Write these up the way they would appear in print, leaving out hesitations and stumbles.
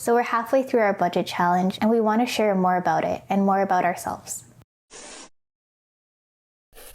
So we're halfway through our budget challenge and we want to share more about it and more about ourselves.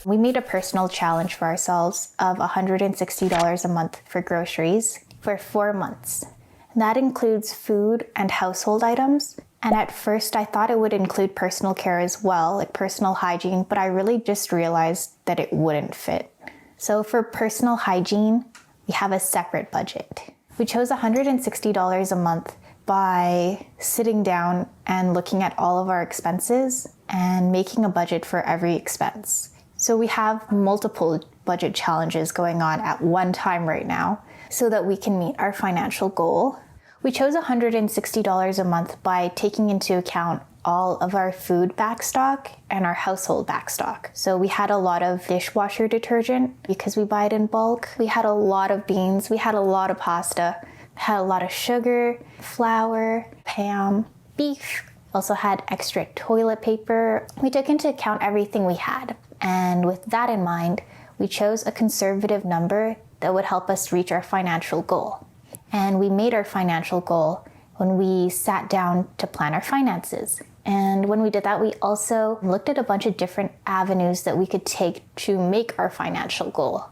We made a personal challenge for ourselves of $160 a month for groceries for 4 months. And that includes food and household items. And at first I thought it would include personal care as well, like personal hygiene, but I really just realized that it wouldn't fit. So for personal hygiene, we have a separate budget. We chose $160 a month by sitting down and looking at all of our expenses and making a budget for every expense. So we have multiple budget challenges going on at one time right now so that we can meet our financial goal. We chose $160 a month by taking into account all of our food backstock and our household backstock. So we had a lot of dishwasher detergent because we buy it in bulk. We had a lot of beans. We had a lot of pasta. Had a lot of sugar, flour, ham, beef. Also had extra toilet paper. We took into account everything we had. And with that in mind, we chose a conservative number that would help us reach our financial goal. And we made our financial goal when we sat down to plan our finances. And when we did that, we also looked at a bunch of different avenues that we could take to make our financial goal.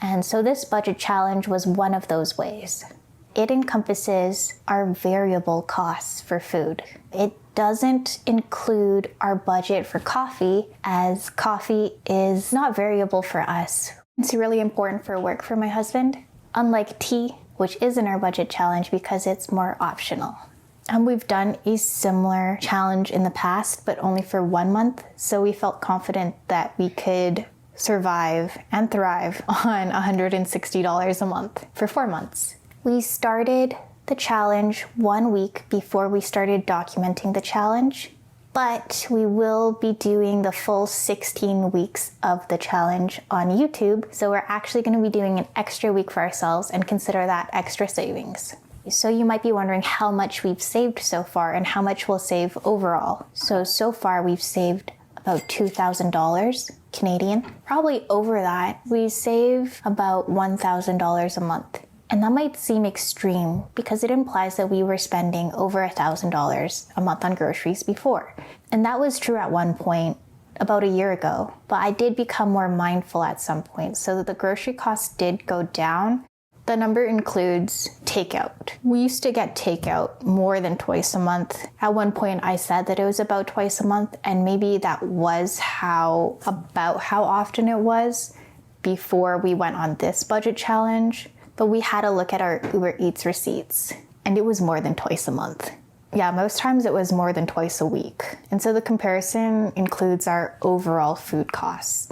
And so this budget challenge was one of those ways. It encompasses our variable costs for food. It doesn't include our budget for coffee, as coffee is not variable for us. It's really important for work for my husband, unlike tea, which is in our budget challenge because it's more optional. And we've done a similar challenge in the past, but only for 1 month, so we felt confident that we could survive and thrive on $160 a month for 4 months. We started the challenge 1 week before we started documenting the challenge, but we will be doing the full 16 weeks of the challenge on YouTube. So we're actually going to be doing an extra week for ourselves and consider that extra savings. So you might be wondering how much we've saved so far and how much we'll save overall. So far we've saved about $2,000 Canadian. Probably over that, we save about $1,000 a month. And that might seem extreme because it implies that we were spending over $1,000 a month on groceries before. And that was true at one point about a year ago, but I did become more mindful at some point. So the grocery costs did go down. The number includes takeout. We used to get takeout more than twice a month. At one point I said that it was about twice a month, and maybe that was about how often it was before we went on this budget challenge. But we had to look at our Uber Eats receipts, and it was more than twice a month. Yeah, most times it was more than twice a week. And so the comparison includes our overall food costs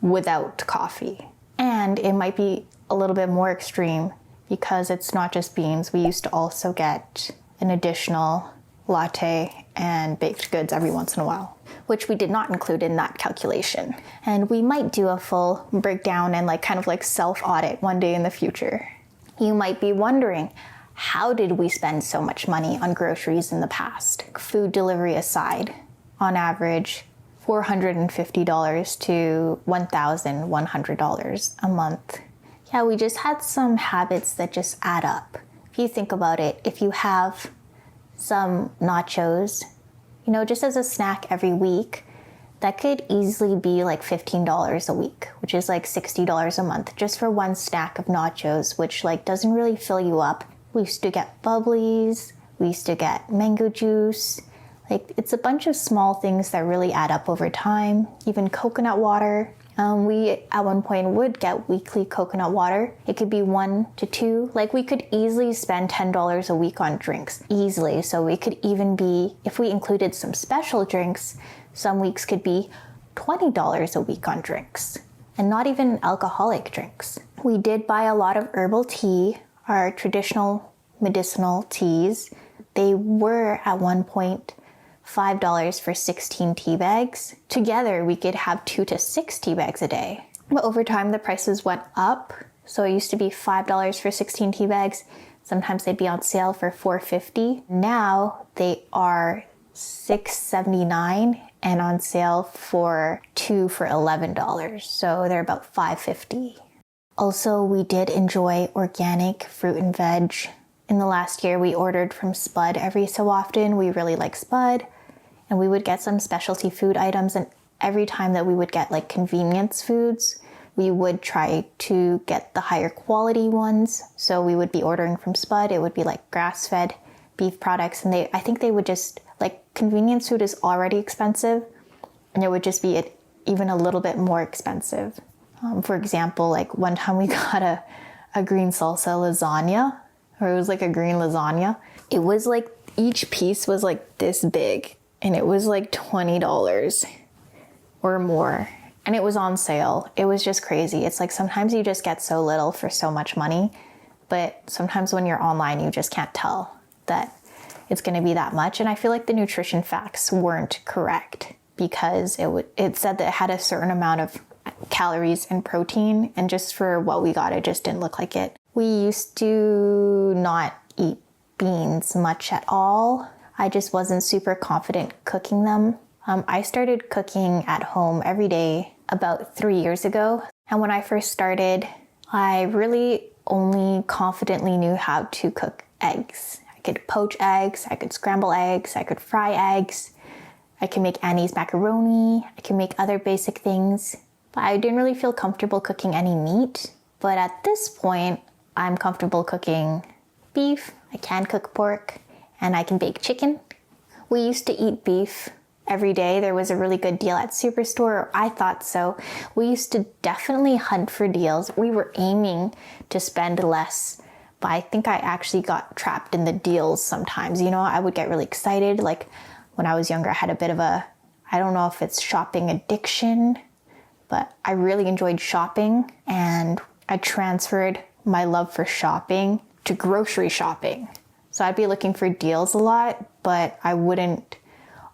without coffee. And it might be a little bit more extreme because it's not just beans. We used to also get an additional latte and baked goods every once in a while, which we did not include in that calculation. And we might do a full breakdown and kind of self-audit one day in the future. You might be wondering, how did we spend so much money on groceries in the past? Food delivery aside, on average, $450 to $1,100 a month. Yeah, we just had some habits that just add up. If you think about it, if you have some nachos, just as a snack every week, that could easily be $15 a week, which is $60 a month just for one snack of nachos, which doesn't really fill you up. We used to get bubblies, we used to get mango juice. It's a bunch of small things that really add up over time. Even coconut water. We at one point would get weekly coconut water. It could be 1 to 2. We could easily spend $10 a week on drinks, easily. So it could even be, if we included some special drinks, some weeks could be $20 a week on drinks, and not even alcoholic drinks. We did buy a lot of herbal tea, our traditional medicinal teas. They were at one point $5 for 16 tea bags. Together, we could have 2 to 6 tea bags a day. But over time, the prices went up. So it used to be $5 for 16 tea bags. Sometimes they'd be on sale for $4.50. Now they are $6.79 and on sale for 2 for $11. So they're about $5.50. Also, we did enjoy organic fruit and veg In the last year, we ordered from Spud every so often. We really like Spud, and we would get some specialty food items. And every time that we would get like convenience foods, we would try to get the higher quality ones. So we would be ordering from Spud. It would be like grass-fed beef products. And I think they would just, like, convenience food is already expensive, and it would just be even a little bit more expensive. For example, like one time we got a green salsa lasagna, or it was like a green lasagna. It was like, each piece was like this big, and it was like $20 or more. And it was on sale. It was just crazy. It's like sometimes you just get so little for so much money, but sometimes when you're online, you just can't tell that it's going to be that much. And I feel like the nutrition facts weren't correct, because it said that it had a certain amount of calories and protein, and just for what we got, it just didn't look like it. We used to not eat beans much at all. I just wasn't super confident cooking them. I started cooking at home every day about 3 years ago. And when I first started, I really only confidently knew how to cook eggs. I could poach eggs, I could scramble eggs, I could fry eggs, I can make Annie's macaroni, I can make other basic things. But I didn't really feel comfortable cooking any meat. But at this point, I'm comfortable cooking beef, I can cook pork, and I can bake chicken. We used to eat beef every day. There was a really good deal at Superstore, or I thought so. We used to definitely hunt for deals. We were aiming to spend less, but I think I actually got trapped in the deals sometimes. You know, I would get really excited. Like when I was younger, I had a bit of I don't know if it's shopping addiction, but I really enjoyed shopping, and I transferred my love for shopping to grocery shopping. So I'd be looking for deals a lot, but I wouldn't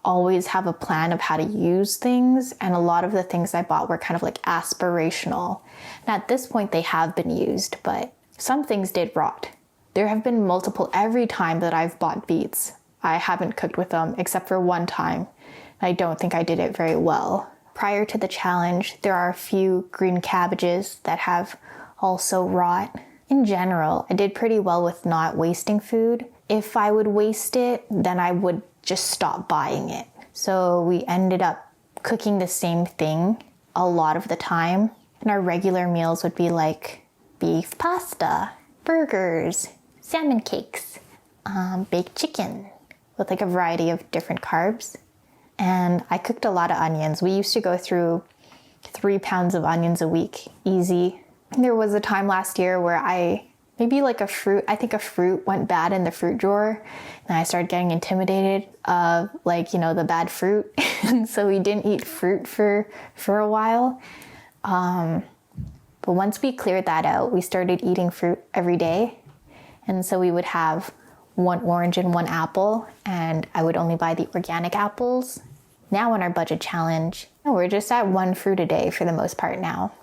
always have a plan of how to use things. And a lot of the things I bought were kind of like aspirational. And at this point, they have been used, but some things did rot. There have been multiple, every time that I've bought beets, I haven't cooked with them except for one time. I don't think I did it very well. Prior to the challenge, there are a few green cabbages that have also rot. In general, I did pretty well with not wasting food. If I would waste it, then I would just stop buying it. So we ended up cooking the same thing a lot of the time. And our regular meals would be like beef pasta, burgers, salmon cakes, baked chicken with like a variety of different carbs. And I cooked a lot of onions. We used to go through 3 pounds of onions a week, easy. There was a time last year where I think a fruit went bad in the fruit drawer, and I started getting intimidated of the bad fruit. And so we didn't eat fruit for a while. But once we cleared that out, we started eating fruit every day. And so we would have 1 orange and 1 apple, and I would only buy the organic apples. Now on our budget challenge, we're just at 1 fruit a day for the most part now.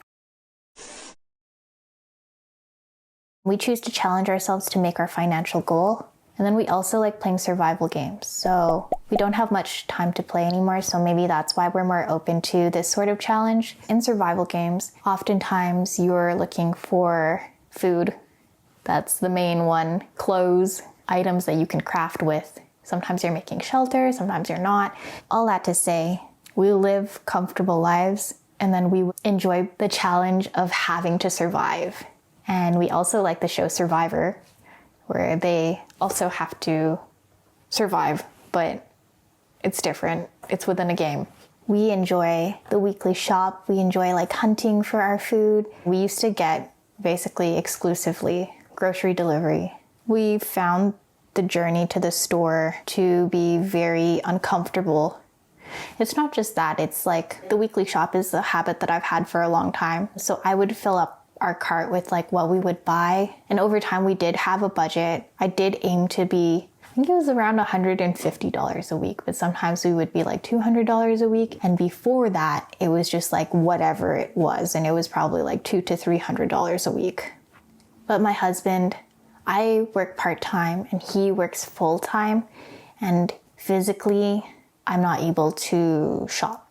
We choose to challenge ourselves to make our financial goal. And then we also like playing survival games. So we don't have much time to play anymore, so maybe that's why we're more open to this sort of challenge. In survival games, oftentimes you're looking for food. That's the main one. Clothes, items that you can craft with. Sometimes you're making shelter, sometimes you're not. All that to say, we live comfortable lives, and then we enjoy the challenge of having to survive. And we also like the show Survivor, where they also have to survive, but it's different. It's within a game. We enjoy the weekly shop. We enjoy like hunting for our food. We used to get basically exclusively grocery delivery. We found the journey to the store to be very uncomfortable. It's not just that, it's like the weekly shop is a habit that I've had for a long time. So I would fill up our cart with like what we would buy. And over time we did have a budget. I did aim to be, I think it was around $150 a week, but sometimes we would be like $200 a week. And before that, it was just like whatever it was. And it was probably like $200 to $300 a week. But my husband, I work part-time and he works full-time, and physically I'm not able to shop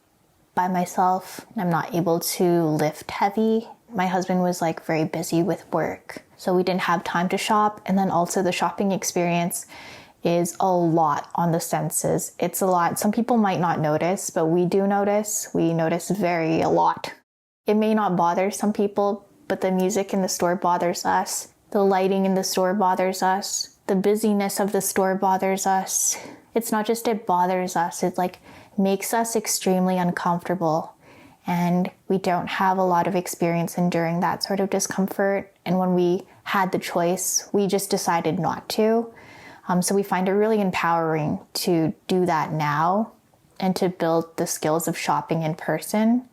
by myself. I'm not able to lift heavy. My husband was like very busy with work, so we didn't have time to shop. And then also the shopping experience is a lot on the senses. It's a lot. Some people might not notice, but we do notice. We notice a lot. It may not bother some people, but the music in the store bothers us. The lighting in the store bothers us. The busyness of the store bothers us. It's not just it bothers us, it like makes us extremely uncomfortable. And we don't have a lot of experience enduring that sort of discomfort. And when we had the choice, we just decided not to. So we find it really empowering to do that now and to build the skills of shopping in person.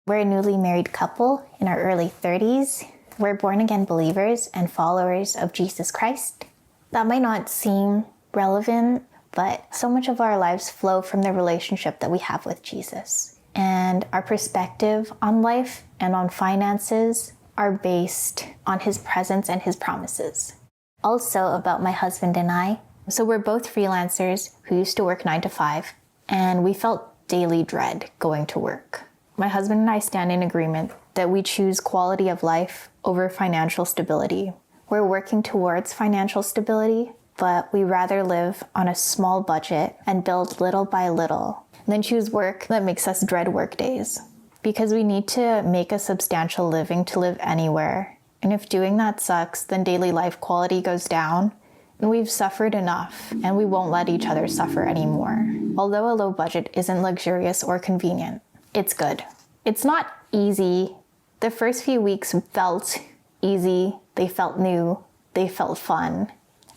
We're a newly married couple in our early 30s. We're born-again believers and followers of Jesus Christ. That might not seem relevant, but so much of our lives flow from the relationship that we have with Jesus. And our perspective on life and on finances are based on his presence and his promises. Also about my husband and I. So we're both freelancers who used to work 9 to 5, and we felt daily dread going to work. My husband and I stand in agreement that we choose quality of life over financial stability. We're working towards financial stability, but we rather live on a small budget and build little by little than choose work that makes us dread work days. Because we need to make a substantial living to live anywhere. And if doing that sucks, then daily life quality goes down, and we've suffered enough, and we won't let each other suffer anymore. Although a low budget isn't luxurious or convenient, it's good. It's not easy. The first few weeks felt easy, they felt new, they felt fun.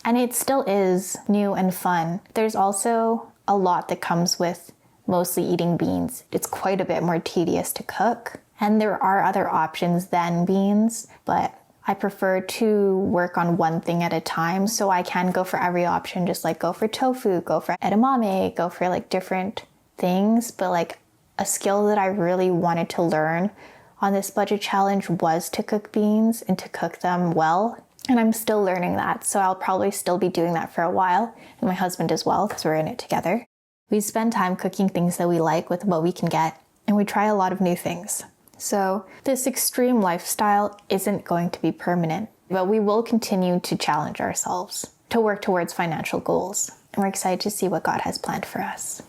And it still is new and fun. There's also a lot that comes with mostly eating beans. It's quite a bit more tedious to cook. And there are other options than beans, but I prefer to work on one thing at a time, so I can go for every option, just like go for tofu, go for edamame, go for like different things. But like a skill that I really wanted to learn on this budget challenge was to cook beans and to cook them well. And I'm still learning that, so I'll probably still be doing that for a while, and my husband as well, because we're in it together. We spend time cooking things that we like with what we can get, and we try a lot of new things. So this extreme lifestyle isn't going to be permanent, but we will continue to challenge ourselves to work towards financial goals. And we're excited to see what God has planned for us.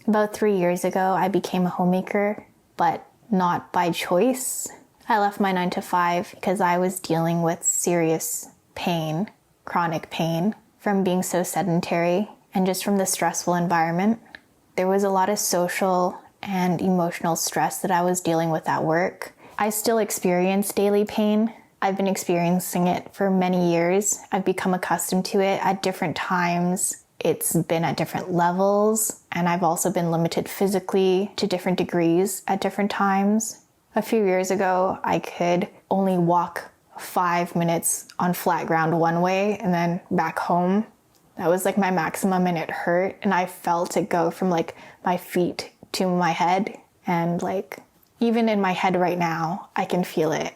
About 3 years ago, I became a homemaker, but not by choice. I left my 9 to 5 because I was dealing with serious pain, chronic pain, from being so sedentary and just from the stressful environment. There was a lot of social and emotional stress that I was dealing with at work. I still experience daily pain. I've been experiencing it for many years. I've become accustomed to it at different times. It's been at different levels, and I've also been limited physically to different degrees at different times. A few years ago, I could only walk 5 minutes on flat ground one way and then back home. That was like my maximum, and it hurt, and I felt it go from like my feet to my head, and like even in my head right now, I can feel it.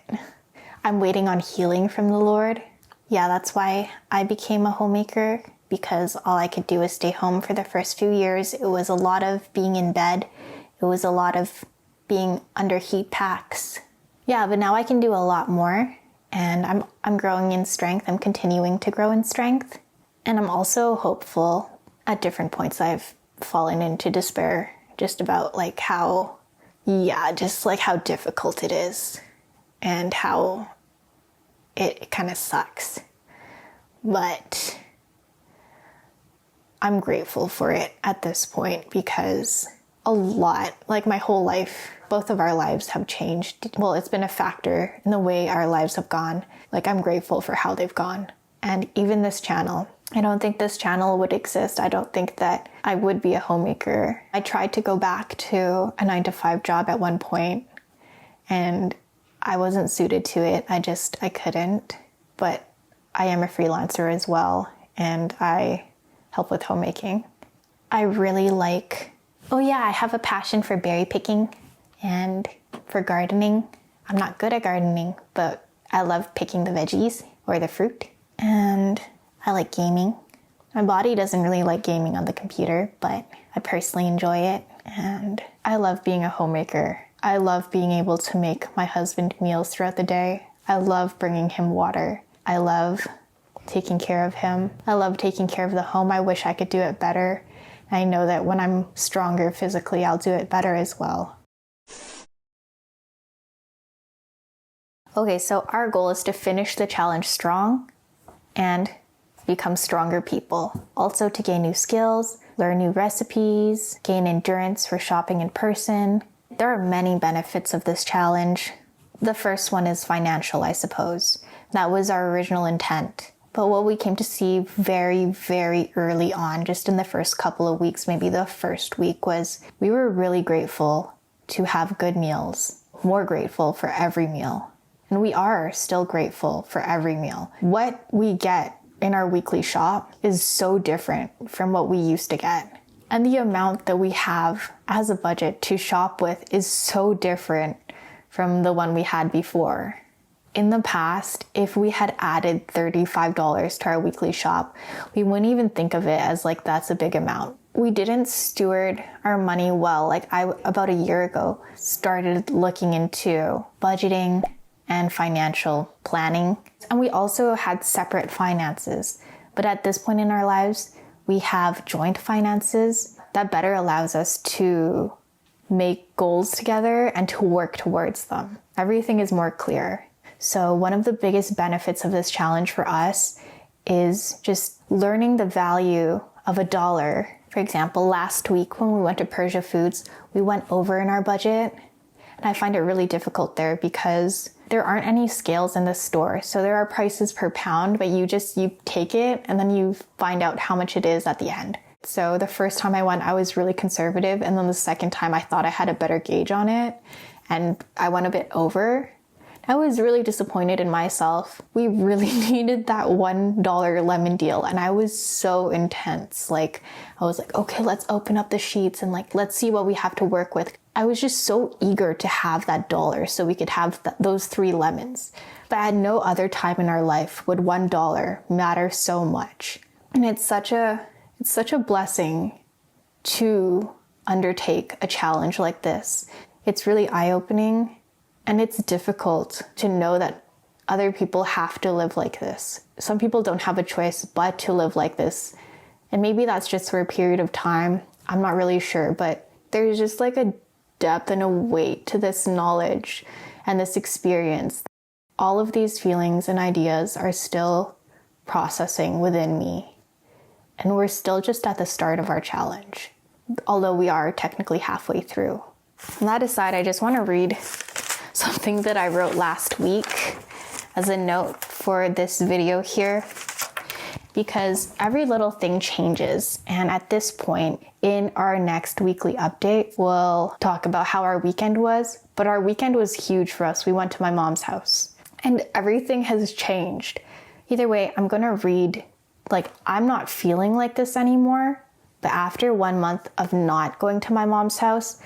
I'm waiting on healing from the Lord. Yeah, that's why I became a homemaker, because all I could do was stay home for the first few years. It was a lot of being in bed. It was a lot of being under heat packs. Yeah, but now I can do a lot more, and I'm growing in strength. I'm continuing to grow in strength. And I'm also hopeful. At different points I've fallen into despair just about like how difficult it is and how it kind of sucks. But I'm grateful for it at this point, because a lot, like my whole life, both of our lives have changed. Well, it's been a factor in the way our lives have gone. Like, I'm grateful for how they've gone. And even this channel, I don't think this channel would exist. I don't think that I would be a homemaker. I tried to go back to a 9 to 5 job at one point, and I wasn't suited to it. I couldn't. But I am a freelancer as well, and I help with homemaking. I really I have a passion for berry picking and for gardening. I'm not good at gardening, but I love picking the veggies or the fruit. And I like gaming. My body doesn't really like gaming on the computer, but I personally enjoy it. And I love being a homemaker. I love being able to make my husband meals throughout the day. I love bringing him water. I love taking care of him. I love taking care of the home. I wish I could do it better. I know that when I'm stronger physically, I'll do it better as well. Okay, so our goal is to finish the challenge strong and become stronger people. Also to gain new skills, learn new recipes, gain endurance for shopping in person. There are many benefits of this challenge. The first one is financial, I suppose. That was our original intent. But what we came to see very, very early on, just in the first couple of weeks, maybe the first week, was we were really grateful to have good meals, more grateful for every meal. And we are still grateful for every meal. What we get in our weekly shop is so different from what we used to get. And the amount that we have as a budget to shop with is so different from the one we had before. In the past, if we had added $35 to our weekly shop, we wouldn't even think of it as like that's a big amount. We didn't steward our money well. Like about a year ago, started looking into budgeting and financial planning. And we also had separate finances. But at this point in our lives, we have joint finances that better allows us to make goals together and to work towards them. Everything is more clear. So one of the biggest benefits of this challenge for us is just learning the value of $1. For example, last week when we went to Persia Foods, we went over in our budget. And I find it really difficult there because there aren't any scales in the store. So there are prices per pound, but you take it and then you find out how much it is at the end. So the first time I went, I was really conservative. And then the second time I thought I had a better gauge on it and I went a bit over. I was really disappointed in myself. We really needed that $1 lemon deal. And I was so intense. I was like, okay, let's open up the sheets and let's see what we have to work with. I was just so eager to have that dollar so we could have those 3 lemons. But at no other time in our life would $1 matter so much. And it's such a blessing to undertake a challenge like this. It's really eye-opening. And it's difficult to know that other people have to live like this. Some people don't have a choice but to live like this. And maybe that's just for a period of time. I'm not really sure, but there's just a depth and a weight to this knowledge and this experience. All of these feelings and ideas are still processing within me. And we're still just at the start of our challenge, although we are technically halfway through. And that aside, I just want to read something that I wrote last week as a note for this video here, because every little thing changes. And at this point in our next weekly update, we'll talk about how our weekend was, but our weekend was huge for us. We went to my mom's house and everything has changed. Either way, I'm going to read, I'm not feeling like this anymore, but after 1 month of not going to my mom's house,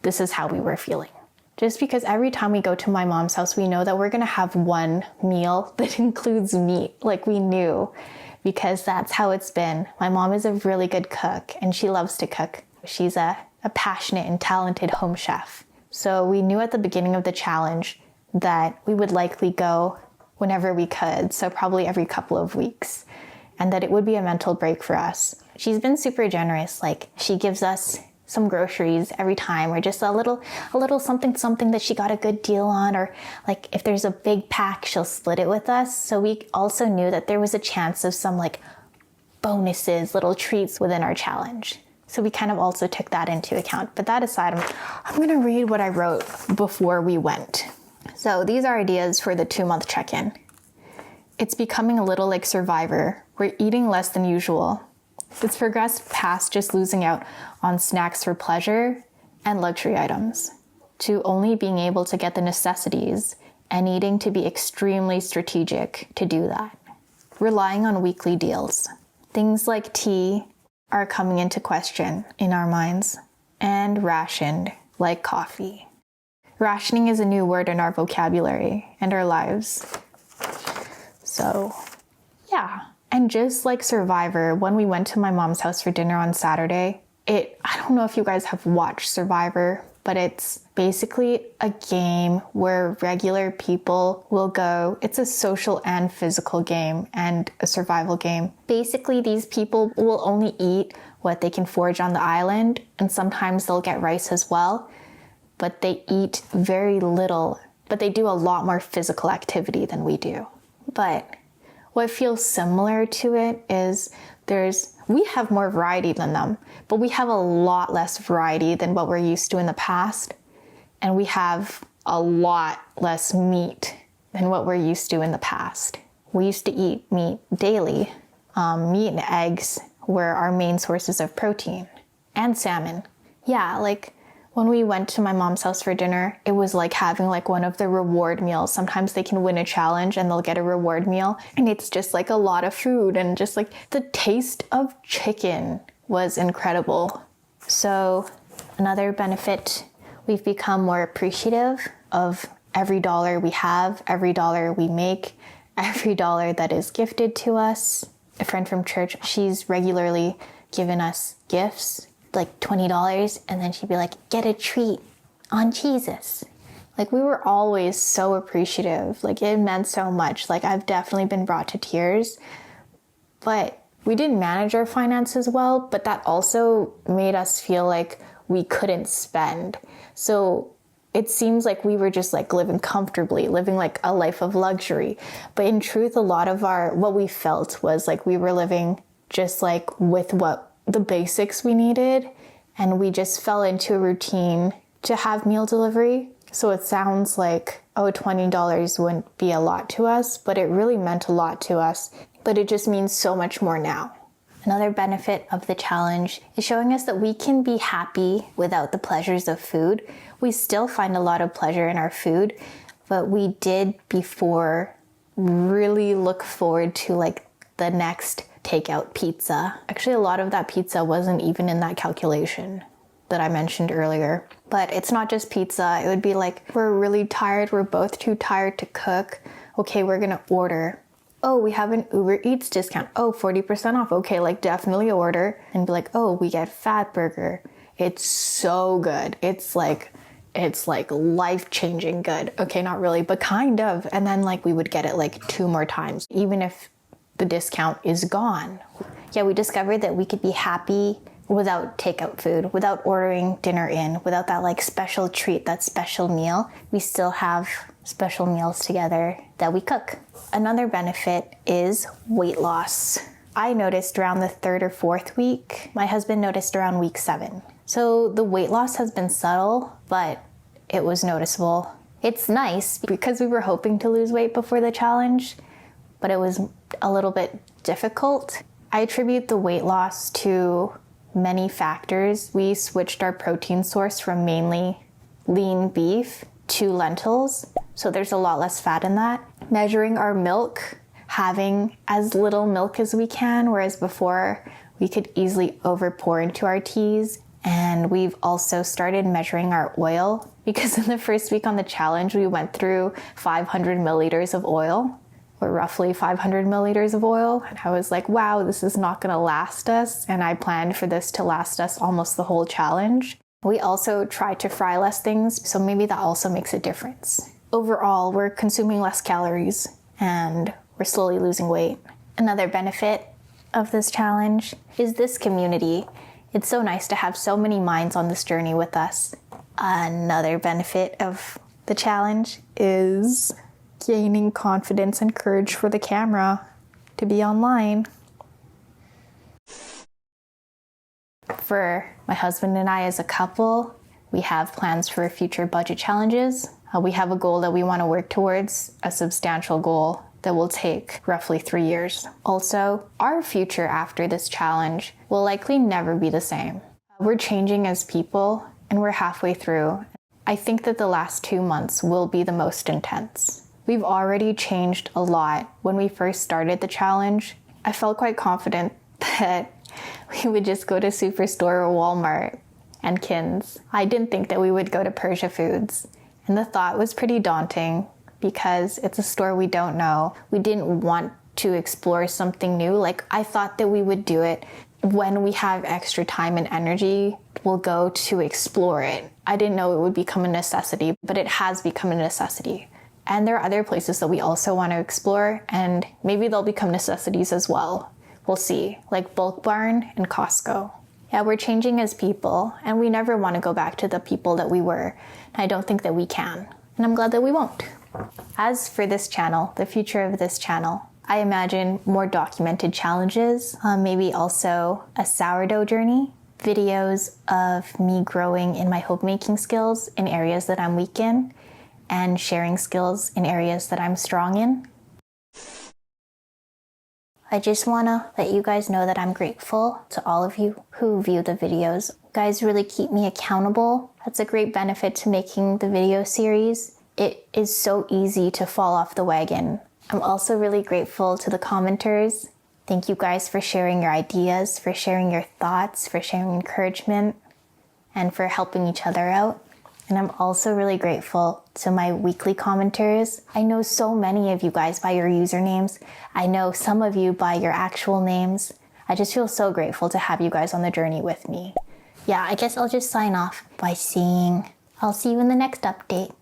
this is how we were feeling. Just because every time we go to my mom's house, we know that we're going to have one meal that includes meat, we knew, because that's how it's been. My mom is a really good cook and she loves to cook. She's a passionate and talented home chef. So we knew at the beginning of the challenge that we would likely go whenever we could, so probably every couple of weeks, and that it would be a mental break for us. She's been super generous. She gives us some groceries every time, or just a little something that she got a good deal on, or if there's a big pack, she'll split it with us. So we also knew that there was a chance of some bonuses, little treats within our challenge. So we kind of also took that into account. But that aside, I'm going to read what I wrote before we went. So these are ideas for the 2-month check-in. It's becoming a little like Survivor. We're eating less than usual. It's progressed past just losing out on snacks for pleasure and luxury items to only being able to get the necessities and needing to be extremely strategic to do that. Relying on weekly deals. Things like tea are coming into question in our minds, and rationed like coffee. Rationing is a new word in our vocabulary and our lives. So, yeah. And just like Survivor, when we went to my mom's house for dinner on Saturday, I don't know if you guys have watched Survivor, but it's basically a game where regular people will go. It's a social and physical game and a survival game. Basically, these people will only eat what they can forage on the island, and sometimes they'll get rice as well, but they eat very little, but they do a lot more physical activity than we do. But what feels similar to it is we have more variety than them, but we have a lot less variety than what we're used to in the past. And we have a lot less meat than what we're used to in the past. We used to eat meat daily. Meat and eggs were our main sources of protein, and salmon. Yeah, like when we went to my mom's house for dinner, it was like having like one of the reward meals. Sometimes they can win a challenge and they'll get a reward meal, and it's just like a lot of food, and just like the taste of chicken was incredible. So another benefit, we've become more appreciative of every dollar we have, every dollar we make, every dollar that is gifted to us. A friend from church, she's regularly given us gifts, like $20, and then she'd be like, get a treat on Jesus. Like, we were always so appreciative. Like, it meant so much. Like, I've definitely been brought to tears. But we didn't manage our finances well, but that also made us feel like we couldn't spend. So it seems like we were just like living comfortably, living like a life of luxury. But in truth, a lot of what we felt was like we were living just like with what the basics we needed, and we just fell into a routine to have meal delivery. So it sounds like, oh, $20 wouldn't be a lot to us, but it really meant a lot to us. But it just means so much more now. Another benefit of the challenge is showing us that we can be happy without the pleasures of food. We still find a lot of pleasure in our food, but we did before really look forward to like the next takeout pizza. Actually, a lot of that pizza wasn't even in that calculation that I mentioned earlier. But it's not just pizza. It would be like, we're really tired. We're both too tired to cook. Okay, we're gonna order. Oh, we have an Uber Eats discount. Oh, 40% off. Okay, like definitely order. And be like, oh, we get Fat Burger. It's so good. It's like life-changing good. Okay, not really, but kind of. And then like we would get it like 2 more times, even if the discount is gone. Yeah, we discovered that we could be happy without takeout food, without ordering dinner in, without that like special treat, that special meal. We still have special meals together that we cook. Another benefit is weight loss. I noticed around the 3rd or 4th week. My husband noticed around week 7. So the weight loss has been subtle, but it was noticeable. It's nice because we were hoping to lose weight before the challenge, but it was a little bit difficult. I attribute the weight loss to many factors. We switched our protein source from mainly lean beef to lentils, so there's a lot less fat in that. Measuring our milk, having as little milk as we can, whereas before we could easily overpour into our teas. And we've also started measuring our oil, because in the first week on the challenge, we went through 500 milliliters of oil, or roughly 500 milliliters of oil. And I was like, wow, this is not gonna last us. And I planned for this to last us almost the whole challenge. We also tried to fry less things, so maybe that also makes a difference. Overall, we're consuming less calories and we're slowly losing weight. Another benefit of this challenge is this community. It's so nice to have so many minds on this journey with us. Another benefit of the challenge is gaining confidence and courage for the camera to be online. For my husband and I as a couple, we have plans for future budget challenges. We have a goal that we want to work towards, a substantial goal that will take roughly 3 years. Also, our future after this challenge will likely never be the same. We're changing as people, and we're halfway through. I think that the last 2 months will be the most intense. We've already changed a lot. When we first started the challenge, I felt quite confident that we would just go to Superstore or Walmart and Kin's. I didn't think that we would go to Persia Foods. And the thought was pretty daunting because it's a store we don't know. We didn't want to explore something new. Like, I thought that we would do it when we have extra time and energy, we'll go to explore it. I didn't know it would become a necessity, but it has become a necessity. And there are other places that we also want to explore, and maybe they'll become necessities as well. We'll see, like Bulk Barn and Costco. Yeah, we're changing as people, and we never want to go back to the people that we were. And I don't think that we can, and I'm glad that we won't. As for this channel, the future of this channel, I imagine more documented challenges, maybe also a sourdough journey, videos of me growing in my homemaking skills in areas that I'm weak in, and sharing skills in areas that I'm strong in. I just want to let you guys know that I'm grateful to all of you who view the videos. You guys really keep me accountable. That's a great benefit to making the video series. It is so easy to fall off the wagon. I'm also really grateful to the commenters. Thank you guys for sharing your ideas, for sharing your thoughts, for sharing encouragement, and for helping each other out. And I'm also really grateful to my weekly commenters. I know so many of you guys by your usernames. I know some of you by your actual names. I just feel so grateful to have you guys on the journey with me. Yeah, I guess I'll just sign off by saying I'll see you in the next update.